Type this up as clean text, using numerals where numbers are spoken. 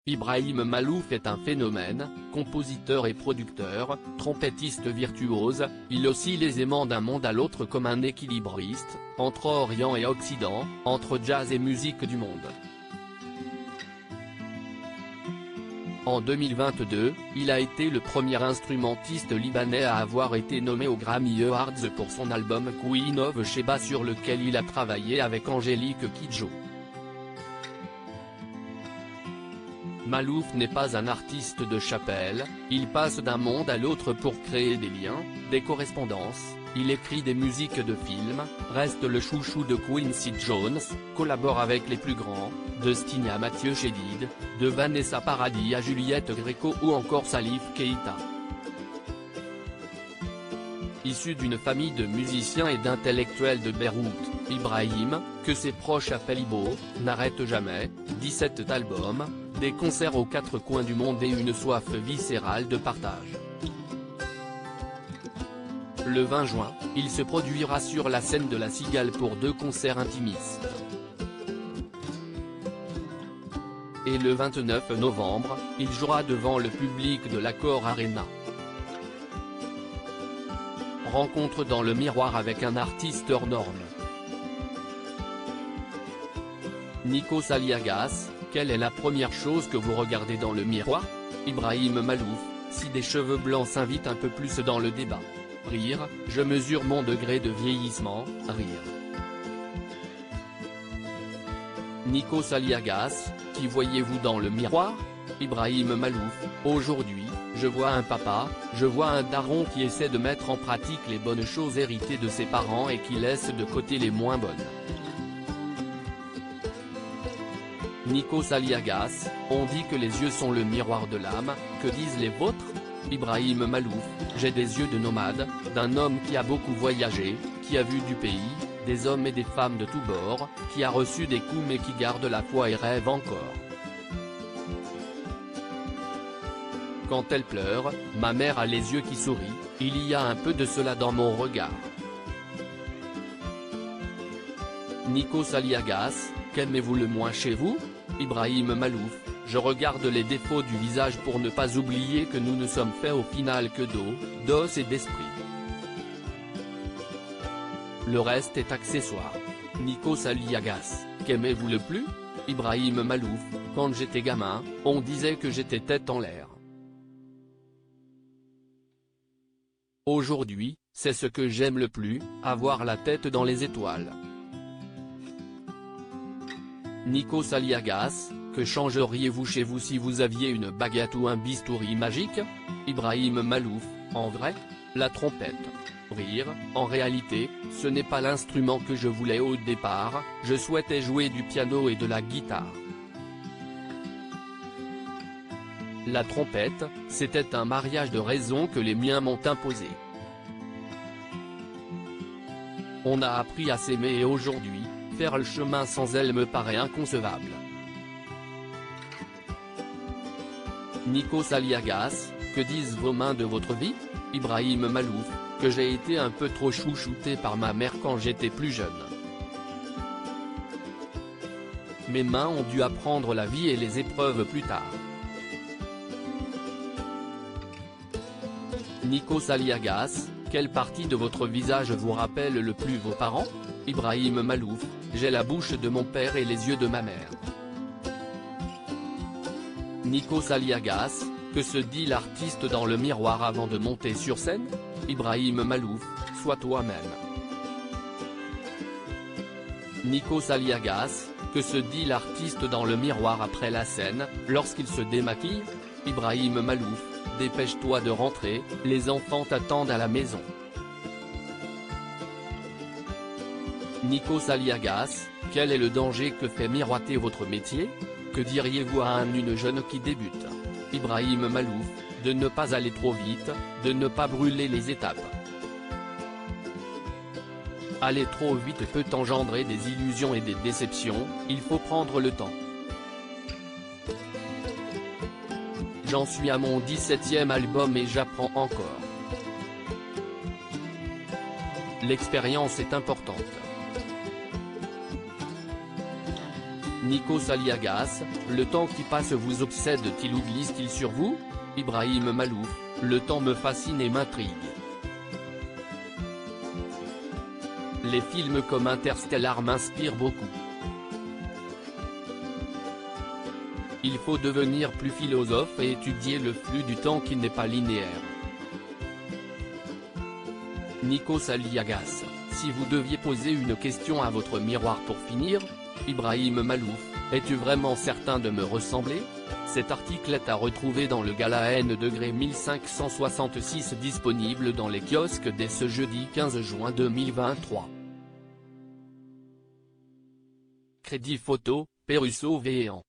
Ibrahim Malouf est un phénomène, compositeur et producteur, trompettiste virtuose, il oscille aisément d'un monde à l'autre comme un équilibriste, entre Orient et Occident, entre jazz et musique du monde. En 2022, il a été le premier instrumentiste libanais à avoir été nommé aux Grammy Awards pour son album Queen of Sheba sur lequel il a travaillé avec Angélique Kidjo. Malouf n'est pas un artiste de chapelle, il passe d'un monde à l'autre pour créer des liens, des correspondances, il écrit des musiques de films, reste le chouchou de Quincy Jones, collabore avec les plus grands, de Sting à Mathieu Chédid, de Vanessa Paradis à Juliette Gréco ou encore Salif Keïta. Issu d'une famille de musiciens et d'intellectuels de Beyrouth, Ibrahim, que ses proches appellent Ibo, n'arrête jamais, 17 albums, des concerts aux quatre coins du monde et une soif viscérale de partage. Le 20 juin, il se produira sur la scène de la Cigale pour 2 concerts intimistes. Et le 29 novembre, il jouera devant le public de l'Accor Arena. Rencontre dans le miroir avec un artiste hors norme. Nikos Aliagas, quelle est la première chose que vous regardez dans le miroir? Ibrahim Malouf, si des cheveux blancs s'invitent un peu plus dans le débat. Rire, je mesure mon degré de vieillissement, rire. Nikos Aliagas, qui voyez-vous dans le miroir? Ibrahim Malouf, aujourd'hui, je vois un papa, je vois un daron qui essaie de mettre en pratique les bonnes choses héritées de ses parents et qui laisse de côté les moins bonnes. Nikos Aliagas, on dit que les yeux sont le miroir de l'âme, que disent les vôtres? Ibrahim Malouf, j'ai des yeux de nomade, d'un homme qui a beaucoup voyagé, qui a vu du pays, des hommes et des femmes de tous bords, qui a reçu des coups mais qui garde la foi et rêve encore. Quand elle pleure, ma mère a les yeux qui sourient, il y a un peu de cela dans mon regard. Nikos Aliagas, qu'aimez-vous le moins chez vous? Ibrahim Malouf, je regarde les défauts du visage pour ne pas oublier que nous ne sommes faits au final que d'eau, d'os et d'esprit. Le reste est accessoire. Nikos Aliagas, qu'aimez-vous le plus? Ibrahim Malouf, quand j'étais gamin, on disait que j'étais tête en l'air. Aujourd'hui, c'est ce que j'aime le plus, avoir la tête dans les étoiles. Nikos Aliagas, que changeriez-vous chez vous si vous aviez une baguette ou un bistouri magique? Ibrahim Malouf, en vrai? La trompette. Rire, en réalité, ce n'est pas l'instrument que je voulais au départ, je souhaitais jouer du piano et de la guitare. La trompette, c'était un mariage de raison que les miens m'ont imposé. On a appris à s'aimer et aujourd'hui, faire le chemin sans elle me paraît inconcevable. Nikos Aliagas, que disent vos mains de votre vie? Ibrahim Malouf, que j'ai été un peu trop chouchouté par ma mère quand j'étais plus jeune. Mes mains ont dû apprendre la vie et les épreuves plus tard. Nikos Aliagas, quelle partie de votre visage vous rappelle le plus vos parents? Ibrahim Malouf, j'ai la bouche de mon père et les yeux de ma mère. Nikos Aliagas, que se dit l'artiste dans le miroir avant de monter sur scène? Ibrahim Malouf, sois toi-même. Nikos Aliagas, que se dit l'artiste dans le miroir après la scène, lorsqu'il se démaquille? Ibrahim Malouf, dépêche-toi de rentrer, les enfants t'attendent à la maison. Nikos Aliagas, quel est le danger que fait miroiter votre métier? Que diriez-vous à une jeune qui débute? Ibrahim Malouf, de ne pas aller trop vite, de ne pas brûler les étapes. Aller trop vite peut engendrer des illusions et des déceptions, il faut prendre le temps. J'en suis à mon 17e album et j'apprends encore. L'expérience est importante. Nikos Aliagas, le temps qui passe vous obsède-t-il ou glisse-t-il sur vous? Ibrahim Malouf, le temps me fascine et m'intrigue. Les films comme Interstellar m'inspirent beaucoup. Il faut devenir plus philosophe et étudier le flux du temps qui n'est pas linéaire. Nikos Aliagas, si vous deviez poser une question à votre miroir pour finir, Ibrahim Malouf, es-tu vraiment certain de me ressembler? Cet article est à retrouver dans le Gala N degré 1566 disponible dans les kiosques dès ce jeudi 15 juin 2023. Crédit photo, Pérusso Véhéan.